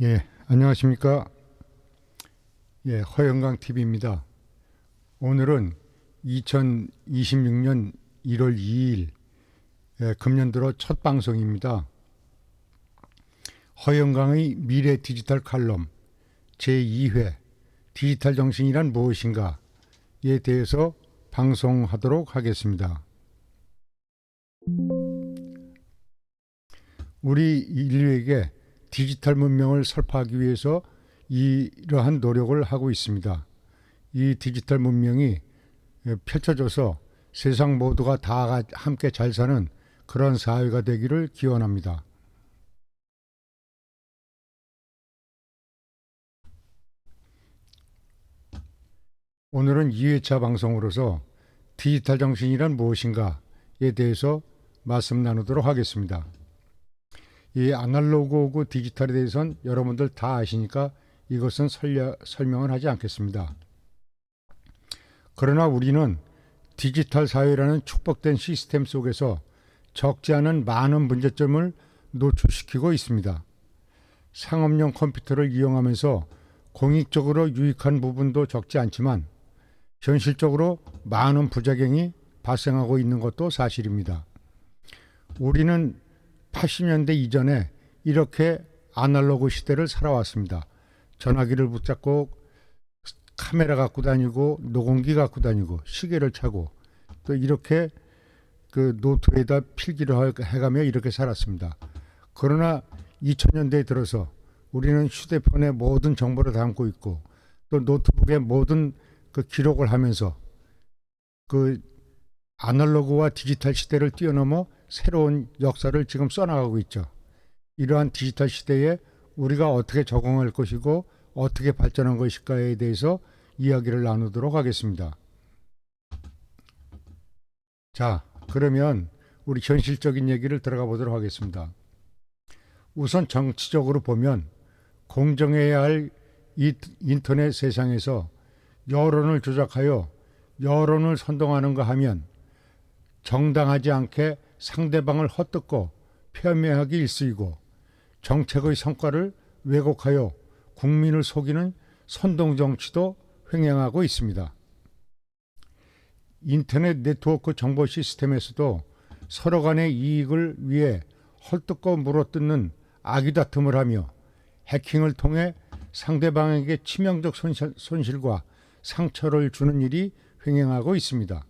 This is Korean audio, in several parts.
예, 안녕하십니까. 예, 허영강 TV입니다. 오늘은 2026년 1월 2일, 금년 들어 첫 방송입니다. 허영강의 미래 디지털 칼럼 제2회 디지털 정신이란 무엇인가에 대해서 방송하도록 하겠습니다. 우리 인류에게 디지털 문명을 설파하기 위해서 이러한 노력을 하고 있습니다. 이 디지털 문명이 펼쳐져서 세상 모두가 다 함께 잘 사는 그런 사회가 되기를 기원합니다. 오늘은 2회차 방송으로서 디지털 정신이란 무엇인가에 대해서 말씀 나누도록 하겠습니다. 이 아날로그고 디지털에 대해서는 여러분들 다 아시니까 이것은 설명을 하지 않겠습니다. 그러나 우리는 디지털 사회라는 축복된 시스템 속에서 적지 않은 많은 문제점을 노출시키고 있습니다. 상업용 컴퓨터를 이용하면서 공익적으로 유익한 부분도 적지 않지만 현실적으로 많은 부작용이 발생하고 있는 것도 사실입니다. 우리는 80년대 이전에 이렇게 아날로그 시대를 살아왔습니다. 전화기를 붙잡고 카메라 갖고 다니고 녹음기 갖고 다니고 시계를 차고 또 이렇게 그 노트에다 필기를 해가며 이렇게 살았습니다. 그러나 2000년대에 들어서 우리는 휴대폰에 모든 정보를 담고 있고 또 노트북에 모든 그 기록을 하면서 그 아날로그와 디지털 시대를 뛰어넘어 새로운 역사를 지금 써나가고 있죠. 이러한 디지털 시대에 우리가 어떻게 적응할 것이고 어떻게 발전한 것일까에 대해서 이야기를 나누도록 하겠습니다. 자, 그러면 우리 현실적인 얘기를 들어가 보도록 하겠습니다. 우선 정치적으로 보면 공정해야 할 이 인터넷 세상에서 여론을 조작하여 여론을 선동하는가 하면 정당하지 않게 상대방을 헛뜯고 폄훼하기 일쑤이고 정책의 성과를 왜곡하여 국민을 속이는 선동정치도 횡행하고 있습니다. 인터넷 네트워크 정보 시스템에서도 서로 간의 이익을 위해 헐뜯고 물어뜯는 악의다툼을 하며 해킹을 통해 상대방에게 치명적 손실과 상처를 주는 일이 횡행하고 있습니다.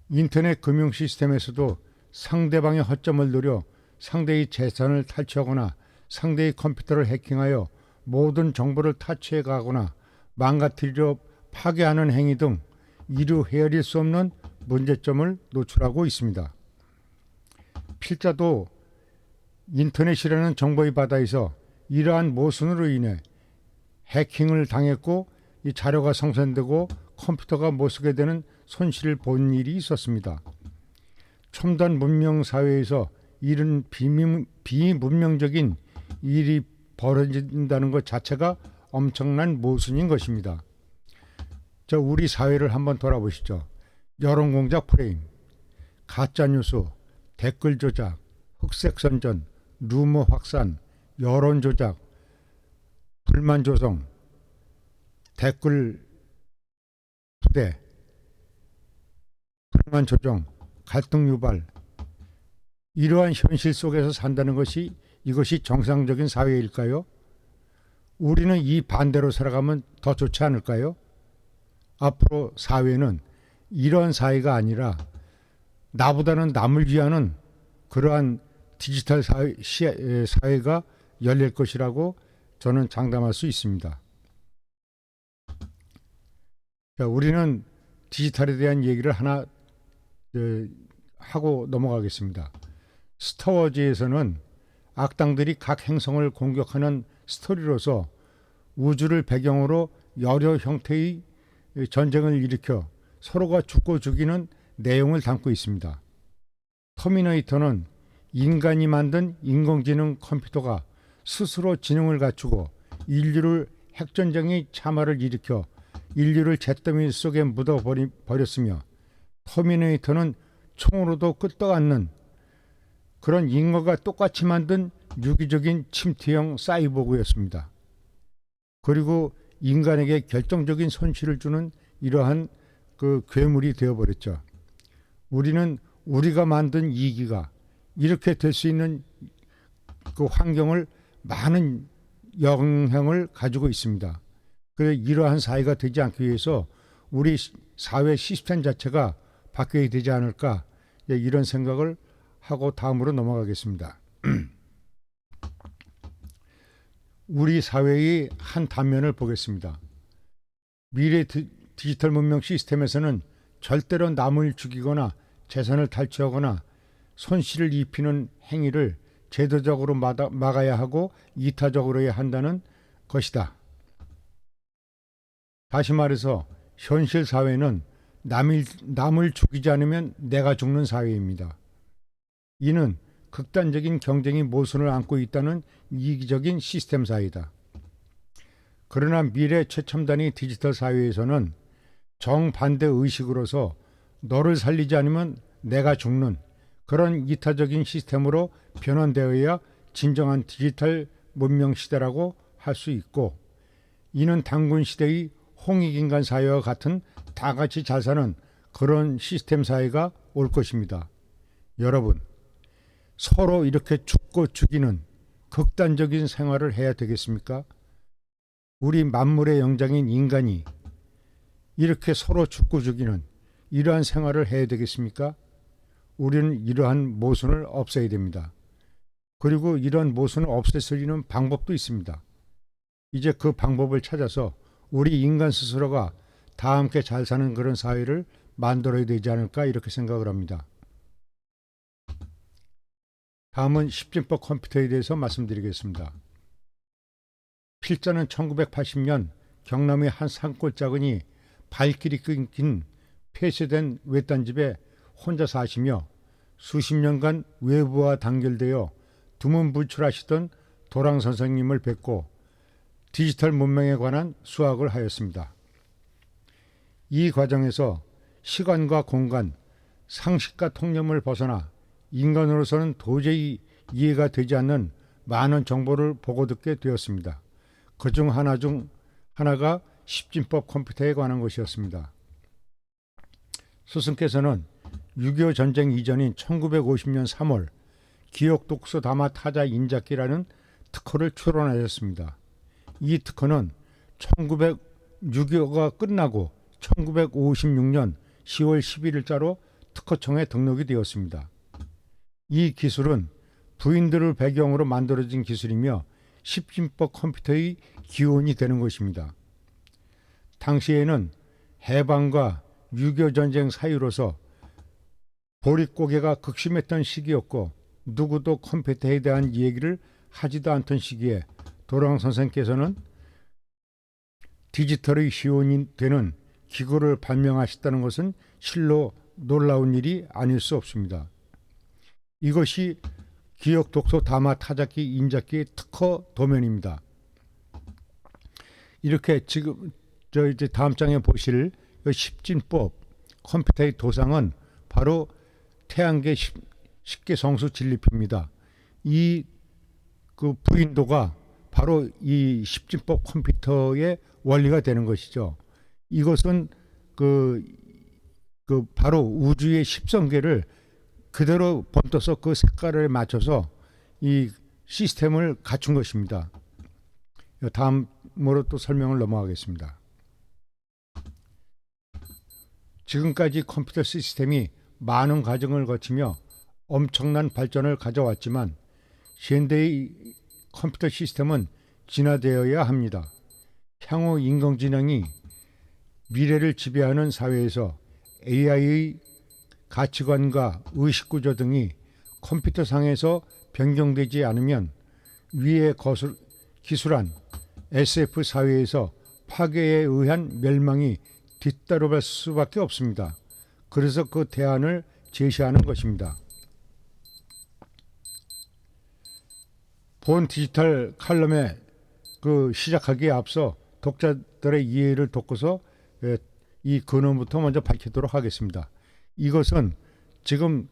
인터넷 금융 시스템에서도 상대방의 허점을 노려 상대의 재산을 탈취하거나 상대의 컴퓨터를 해킹하여 모든 정보를 탈취해 가거나 망가뜨리려 파괴하는 행위 등 이루 헤아릴 수 없는 문제점을 노출하고 있습니다. 필자도 인터넷이라는 정보의 바다에서 이러한 모순으로 인해 해킹을 당했고 이 자료가 성선되고 컴퓨터가 못쓰게 되는 손실을 본 일이 있었습니다. 첨단 문명 사회에서 이런 비문명적인 일이 벌어진다는 것 자체가 엄청난 모순인 것입니다. 우리 사회를 한번 돌아보시죠. 여론공작 프레임, 가짜뉴스, 댓글 조작, 흑색 선전, 루머 확산, 여론 조작, 불만 조성, 댓글 부대, 불만 조정, 갈등 유발, 이러한 현실 속에서 산다는 것이 이것이 정상적인 사회일까요? 우리는 이 반대로 살아가면 더 좋지 않을까요? 앞으로 사회는 이러한 사회가 아니라 나보다는 남을 위하는 그러한 디지털 사회가 열릴 것이라고 저는 장담할 수 있습니다. 자, 우리는 디지털에 대한 얘기를 하나 하고 넘어가겠습니다. 스타워즈에서는 악당들이 각 행성을 공격하는 스토리로서 우주를 배경으로 여러 형태의 전쟁을 일으켜 서로가 죽고 죽이는 내용을 담고 있습니다. 터미네이터는 인간이 만든 인공지능 컴퓨터가 스스로 지능을 갖추고 인류를 핵전쟁의 참화를 일으켜 인류를 잿더미 속에 묻어버렸으며 터미네이터는 총으로도 끄떡 않는 그런 인간과 똑같이 만든 유기적인 침투형 사이보그였습니다. 그리고 인간에게 결정적인 손실을 주는 이러한 그 괴물이 되어버렸죠. 우리는 우리가 만든 이기가 이렇게 될 수 있는 그 환경을 많은 영향을 가지고 있습니다. 그래서 이러한 사회가 되지 않기 위해서 우리 사회 시스템 자체가 바뀌어야 되지 않을까, 이런 생각을 하고 다음으로 넘어가겠습니다. 우리 사회의 한 단면을 보겠습니다. 미래 디지털 문명 시스템에서는 절대로 남을 죽이거나 재산을 탈취하거나 손실을 입히는 행위를 제도적으로 막아야 하고 이타적으로 해야 한다는 것이다. 다시 말해서 현실 사회는 남을 죽이지 않으면 내가 죽는 사회입니다. 이는 극단적인 경쟁이 모순을 안고 있다는 이기적인 시스템 사회이다. 그러나 미래 최첨단의 디지털 사회에서는 정반대 의식으로서 너를 살리지 않으면 내가 죽는 그런 이타적인 시스템으로 변환되어야 진정한 디지털 문명 시대라고 할 수 있고, 이는 단군 시대의 홍익인간 사회와 같은 다 같이 잘 사는 그런 시스템 사회가 올 것입니다. 여러분, 서로 이렇게 죽고 죽이는 극단적인 생활을 해야 되겠습니까? 우리 만물의 영장인 인간이 이렇게 서로 죽고 죽이는 이러한 생활을 해야 되겠습니까? 우리는 이러한 모순을 없애야 됩니다. 그리고 이러한 모순을 없앨 수 있는 방법도 있습니다. 이제 그 방법을 찾아서 우리 인간 스스로가 다 함께 잘 사는 그런 사회를 만들어야 되지 않을까, 이렇게 생각을 합니다. 다음은 십진법 컴퓨터에 대해서 말씀드리겠습니다. 필자는 1980년 경남의 한 산골짜기니 발길이 끊긴 폐쇄된 외딴 집에 혼자 사시며 수십 년간 외부와 단결되어 두문불출하시던 도랑 선생님을 뵙고 디지털 문명에 관한 수학을 하였습니다. 이 과정에서 시간과 공간, 상식과 통념을 벗어나 인간으로서는 도저히 이해가 되지 않는 많은 정보를 보고 듣게 되었습니다. 그중 하나가 십진법 컴퓨터에 관한 것이었습니다. 스승께서는 6.25 전쟁 이전인 1950년 3월 기억 독서 담화 타자 인자기라는 특허를 출원하였습니다. 이 특허는 6.25가 끝나고 1956년 10월 11일자로 특허청에 등록이 되었습니다. 이 기술은 부인들을 배경으로 만들어진 기술이며 십진법 컴퓨터의 기원이 되는 것입니다. 당시에는 해방과 6.25 전쟁 사이로서 보릿고개가 극심했던 시기였고 누구도 컴퓨터에 대한 얘기를 하지도 않던 시기에 도랑 선생께서는 디지털의 시원이 되는 기구를 발명하셨다는 것은 실로 놀라운 일이 아닐 수 없습니다. 이것이 기억 독서 담화 타자기 인자기의 특허 도면입니다. 이렇게 지금 이제 다음 장에 보실 십진법 컴퓨터의 도상은 바로 태양계 10개 성수 진리표입니다. 이 그 부인도가 바로 이 십진법 컴퓨터의 원리가 되는 것이죠. 이것은 바로 우주의 10성계를 그대로 번떠서 그 색깔을 맞춰서 이 시스템을 갖춘 것입니다. 다음으로 또 설명을 넘어가겠습니다. 지금까지 컴퓨터 시스템이 많은 과정을 거치며 엄청난 발전을 가져왔지만 현대의 컴퓨터 시스템은 진화되어야 합니다. 향후 인공지능이 미래를 지배하는 사회에서 AI의 가치관과 의식구조 등이 컴퓨터상에서 변경되지 않으면 위에 기술한 SF 사회에서 파괴에 의한 멸망이 뒤따라갈 수밖에 없습니다. 그래서 그 대안을 제시하는 것입니다. 본 디지털 칼럼에 시작하기에 앞서 독자들의 이해를 돕고서 이 근원부터 먼저 밝히도록 하겠습니다. 이것은 지금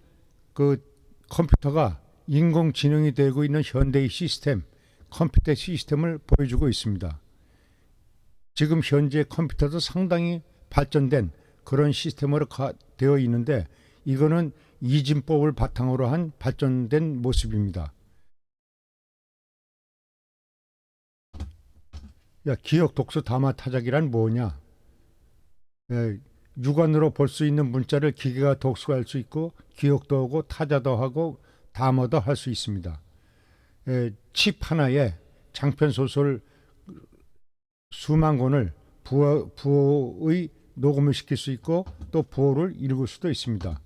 컴퓨터가 인공지능이 되고 있는 현대의 시스템, 컴퓨터 시스템을 보여주고 있습니다. 지금 현재 컴퓨터도 상당히 발전된 그런 시스템으로 되어 있는데 이거는 이진법을 바탕으로 한 발전된 모습입니다. 기억 독서 담화 타작이란 뭐냐? 육안으로 볼 수 있는 문자를 기계가 독서할 수 있고 기억도 하고 타자도 하고 담화도 할 수 있습니다. 칩 하나에 장편 소설 수만 권을 부호의 녹음을 시킬 수 있고 또 부호를 읽을 수도 있습니다.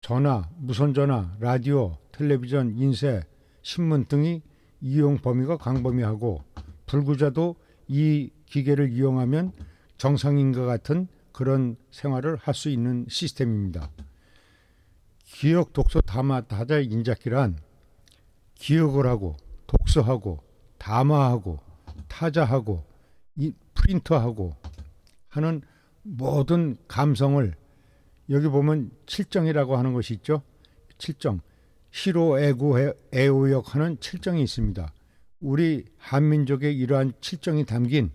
전화, 무선전화, 라디오, 텔레비전, 인쇄, 신문 등이 이용 범위가 광범위하고 불구자도 이 기계를 이용하면 정상인과 같은 그런 생활을 할 수 있는 시스템입니다. 기억, 독서, 담화, 타자, 인작기란 기억을 하고 독서하고 담화하고 타자하고 프린터하고 하는 모든 감성을 여기 보면 칠정이라고 하는 것이 있죠. 칠정, 희로 애구 애우역 하는 칠정이 있습니다. 우리 한민족의 이러한 칠정이 담긴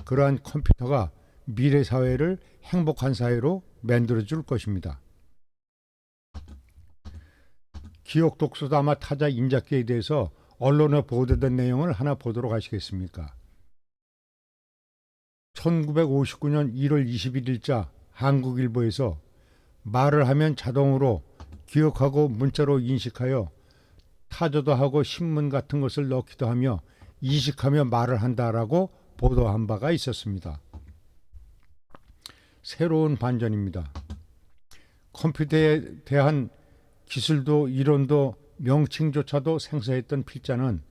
그러한 컴퓨터가 미래 사회를 행복한 사회로 만들어 줄 것입니다. 기억 독서 담화 타자 인작기에 대해서 언론에 보도된 내용을 하나 보도록 하시겠습니까? 1959년 1월 21일자 한국일보에서 말을 하면 자동으로 기억하고 문자로 인식하여 타자도 하고 신문 같은 것을 넣기도 하며 인식하며 말을 한다라고 보도한 바가 있었습니다. 새로운 반전입니다. 컴퓨터에 대한 기술도 이론도 명칭조차도 생소했던 필자는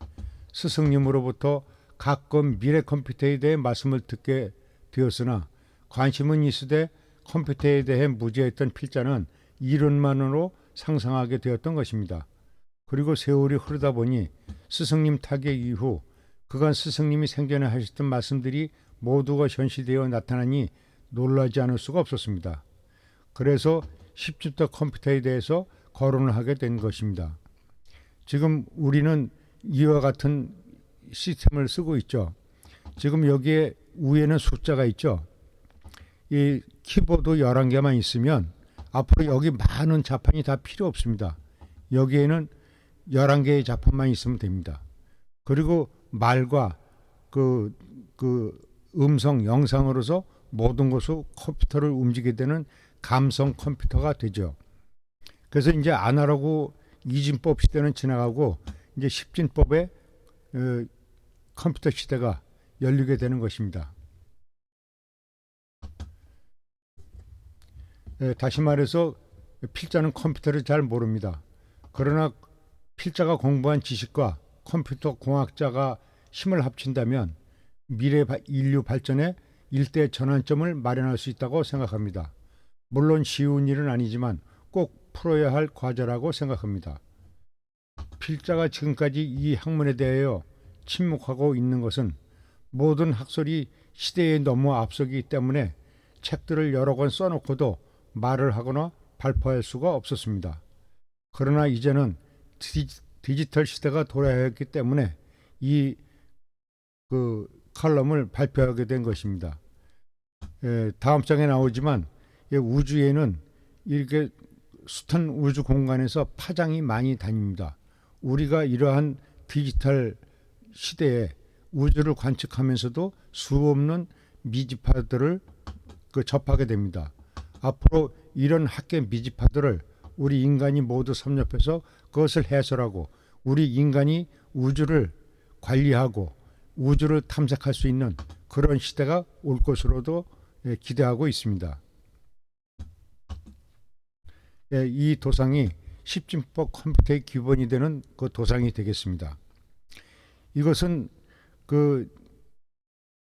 스승님으로부터 가끔 미래 컴퓨터에 대해 말씀을 듣게 되었으나 관심은 있으되 컴퓨터에 대해 무지했던 필자는 이론만으로 상상하게 되었던 것입니다. 그리고 세월이 흐르다 보니 스승님 타계 이후 그간 스승님이 생전에 하셨던 말씀들이 모두가 현시되어 나타나니 놀라지 않을 수가 없었습니다. 그래서 10주 컴퓨터에 대해서 거론을 하게 된 것입니다. 지금 우리는 이와 같은 시스템을 쓰고 있죠. 지금 여기에 위에는 숫자가 있죠. 이 키보드 11개만 있으면 앞으로 여기 많은 자판이 다 필요 없습니다. 여기에는 11개의 자판만 있으면 됩니다. 그리고 말과 그 음성, 영상으로서 모든 것을 컴퓨터를 움직이게 되는 감성 컴퓨터가 되죠. 그래서 이제 아날로그 이진법 시대는 지나가고 이제 십진법의 컴퓨터 시대가 열리게 되는 것입니다. 다시 말해서 필자는 컴퓨터를 잘 모릅니다. 그러나 필자가 공부한 지식과 컴퓨터 공학자가 힘을 합친다면 미래 인류 발전에 일대 전환점을 마련할 수 있다고 생각합니다. 물론 쉬운 일은 아니지만 꼭 풀어야 할 과제라고 생각합니다. 필자가 지금까지 이 학문에 대하여 침묵하고 있는 것은 모든 학설이 시대에 너무 앞서기 때문에 책들을 여러 권 써놓고도 말을 하거나 발표할 수가 없었습니다. 그러나 이제는 디지털 시대가 돌아왔기 때문에 이 칼럼을 발표하게 된 것입니다. 다음 장에 나오지만 우주에는 이렇게 숱한 우주 공간에서 파장이 많이 다닙니다. 우리가 이러한 디지털 시대에 우주를 관측하면서도 수없는 미지파들을 접하게 됩니다. 앞으로 이런 학계 미지파들을 우리 인간이 모두 섭렵해서 그것을 해설하고 우리 인간이 우주를 관리하고 우주를 탐색할 수 있는 그런 시대가 올 것으로도 기대하고 있습니다. 이 도상이 십진법 컴퓨터의 기본이 되는 그 도상이 되겠습니다. 이것은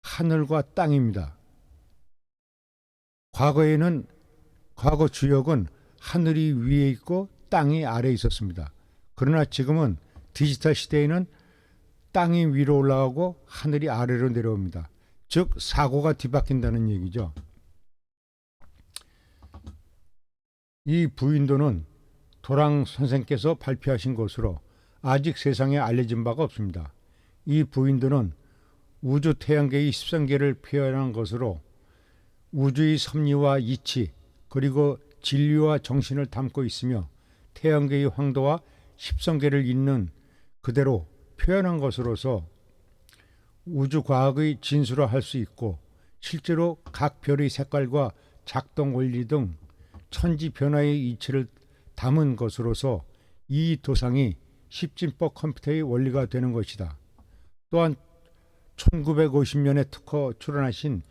하늘과 땅입니다. 과거 주역은 하늘이 위에 있고 땅이 아래에 있었습니다. 그러나 지금은 디지털 시대에는 땅이 위로 올라가고 하늘이 아래로 내려옵니다. 즉 사고가 뒤바뀐다는 얘기죠. 이 부윈도는 도랑 선생께서 발표하신 것으로 아직 세상에 알려진 바가 없습니다. 이 부인도는 우주 태양계의 13개를 표현한 것으로 우주의 섭리와 이치 그리고 진리와 정신을 담고 있으며 태양계의 황도와 13개를 있는 그대로 표현한 것으로서 우주과학의 진수라 할 수 있고 실제로 각 별의 색깔과 작동 원리 등 천지 변화의 이치를 담은 것으로서 이 도상이 십진법 컴퓨터의 원리가 되는 것이다. 또한 1950년에 특허 출원하신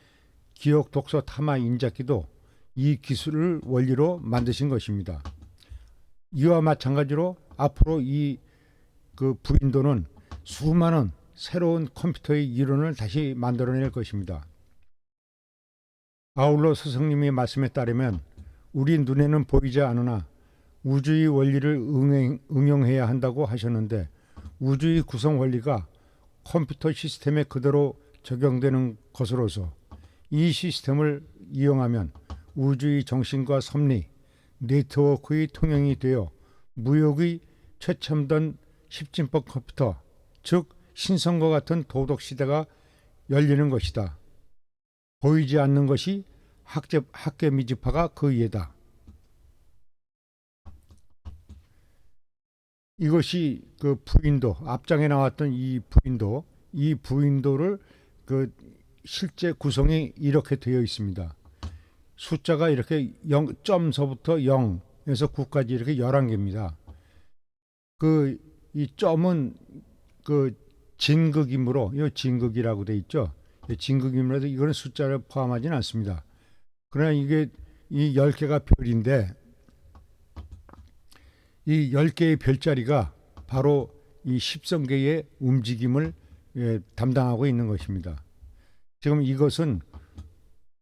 기억 독서 탐화 인자기도 이 기술을 원리로 만드신 것입니다. 이와 마찬가지로 앞으로 이 부인도는 수많은 새로운 컴퓨터의 이론을 다시 만들어낼 것입니다. 아울러 스승님의 말씀에 따르면 우리 눈에는 보이지 않으나 우주의 원리를 응용해야 한다고 하셨는데 우주의 구성 원리가 컴퓨터 시스템에 그대로 적용되는 것으로서 이 시스템을 이용하면 우주의 정신과 섭리, 네트워크의 통용이 되어 무역의 최첨단 십진법 컴퓨터, 즉 신성과 같은 도덕 시대가 열리는 것이다. 보이지 않는 것이 학계미지파가 그 예다. 이것이 그 부인도 앞장에 나왔던 이 부인도를 실제 구성이 이렇게 되어 있습니다. 숫자가 이렇게 0점서부터 0에서 9까지 이렇게 11개입니다. 이 점은 진극이므로 이 진극이라고 돼 있죠. 진극이므로 이거는 숫자를 포함하지는 않습니다. 그러나 이게 이 10개가 별인데 이 10개의 별자리가 바로 이 10성계의 움직임을 담당하고 있는 것입니다. 지금 이것은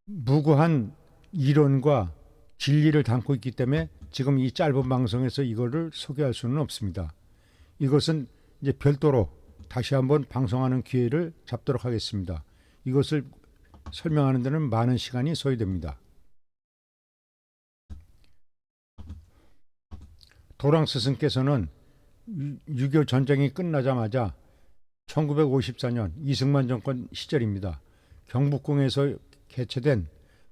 무고한 이론과 진리를 담고 있기 때문에 지금 이 짧은 방송에서 이거를 소개할 수는 없습니다. 이것은 이제 별도로 다시 한번 방송하는 기회를 잡도록 하겠습니다. 이것을 설명하는 데는 많은 시간이 소요됩니다. 도랑 스승께서는 6.25 전쟁이 끝나자마자 1954년 이승만 정권 시절입니다. 경복궁에서 개최된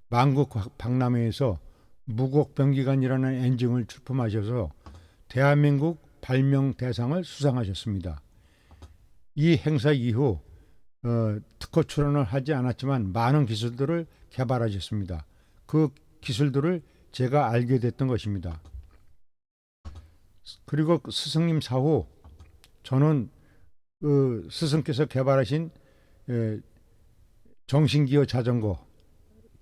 만국 박람회에서 무곡병기관이라는 엔징을 출품하셔서 대한민국 발명 대상을 수상하셨습니다. 이 행사 이후 특허 출원을 하지 않았지만 많은 기술들을 개발하셨습니다. 그 기술들을 제가 알게 됐던 것입니다. 그리고 스승님 사후 저는 스승께서 개발하신 정신기어 자전거,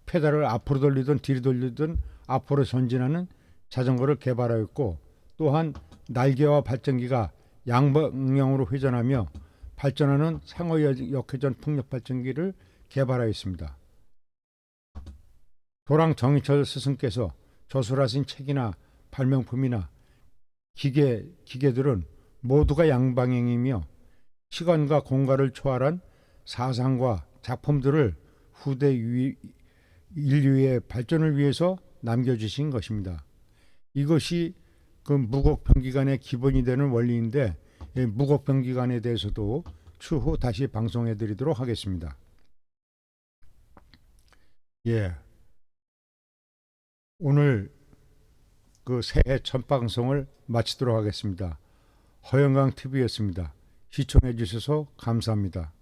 페달을 앞으로 돌리든 뒤로 돌리든 앞으로 전진하는 자전거를 개발하였고, 또한 날개와 발전기가 양방향으로 회전하며 발전하는 상호 역회전 풍력 발전기를 개발하였습니다. 도랑 정인철 스승께서 저술하신 책이나 발명품이나 기계들은 모두가 양방향이며 시간과 공간을 초월한 사상과 작품들을 후대 인류의 발전을 위해서 남겨주신 것입니다. 이것이 그 무곡병기관의 기본이 되는 원리인데 무곡병기관에 대해서도 추후 다시 방송해 드리도록 하겠습니다. 오늘 그 새해 첫 방송을 마치도록 하겠습니다. 허영광 TV였습니다. 시청해 주셔서 감사합니다.